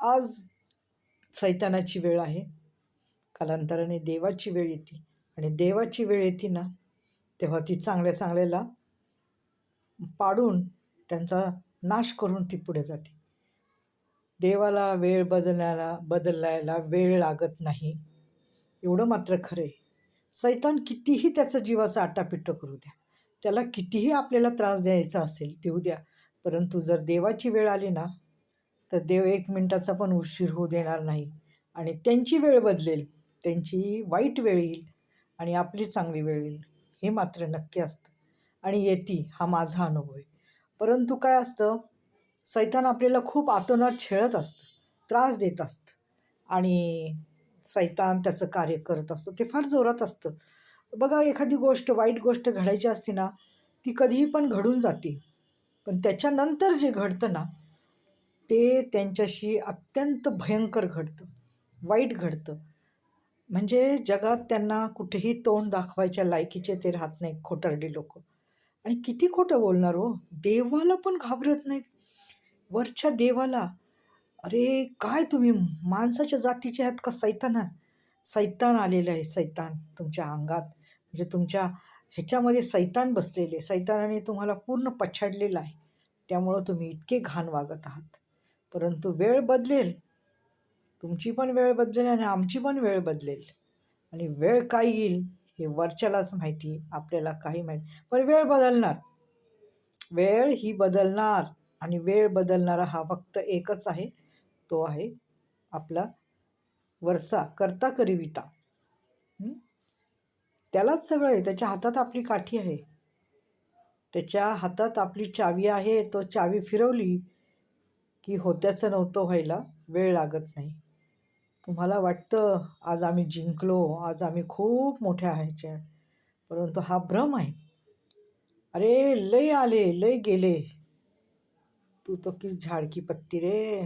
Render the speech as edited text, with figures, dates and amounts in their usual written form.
आज सैतानाची वेळ आहे. कालांतराने देवाची वेळ येते आणि देवाची वेळ येते ना, तेव्हा ती चांगल्या चांगल्याला पाडून त्यांचा नाश करून ती पुढे जाते. देवाला वेळ बदलायला वेळ लागत नाही, एवढं मात्र खरं आहे. सैतान कितीही त्याचं जीवाचं आटापिट्ट करू द्या, त्याला कितीही आपल्याला त्रास द्यायचा असेल देऊ द्या, परंतु जर देवाची वेळ आली ना, तर देव 1 मिनिटाचा पण उशीर होऊ देणार नाही आणि त्यांची वेळ बदलेल. त्यांची वाईट वेळ येईल आणि आपली चांगली वेळ येईल, हे मात्र नक्की असतं आणि येती, हा माझा अनुभव आहे. परंतु काय असतं, सैतान आपल्याला खूप आतोनात छळत असतं, त्रास देत असतं आणि सैतान त्याचं कार्य करत असतो. ते फार जोरात असतं. बघा, एखादी गोष्ट, वाईट गोष्ट घडायची असते ना, ती कधीही पण घडून जाते. पण त्याच्यानंतर जे घडतं ना, ते त्यांच्याशी अत्यंत भयंकर घडतं, वाईट घडतं. म्हणजे जगात त्यांना कुठेही तोंड दाखवायच्या लायकीचे ते राहत नाहीत, खोटारडी लोकं. आणि किती खोटं बोलणार हो? देवाला पण घाबरत नाहीत. वरच्या देवाला. अरे काय तुम्ही माणसाच्या जातीचे आहात का सैतान आहात? सैतान आलेलं आहे, सैतान तुमच्या अंगात. म्हणजे तुमच्या ह्याच्यामध्ये सैतान बसलेले, सैतानाने तुम्हाला पूर्ण पछाडलेलं आहे. त्यामुळं तुम्ही इतके घाण वागत आहात. परंतु वेळ बदलेल, तुमची पण वेळ बदलेल आणि आमची पण वेळ बदलेल. आणि वेळ काय येईल हे वरच्यालाच माहिती, आपल्याला काही माहीत. पण वेळ बदलणार, वेळ ही बदलणार आणि वेळ बदलणारा हा फक्त एकच आहे, तो आहे आपला वरचा कर्ता करिविता. हं? त्यालाच सगळं आहे, त्याच्या हातात आपली काठी आहे, त्याच्या हातात आपली चावी आहे. तो चावी फिरवली की होत्याचं नव्हतं व्हायला वेळ लागत नाही. तुम्हाला वाटतं आज आम्ही जिंकलो, आज आम्ही खूप मोठ्या ह्याच्या, परंतु हा भ्रम आहे. अरे लय आले, लय गेले. तू तो किस झाड की पत्ती रे.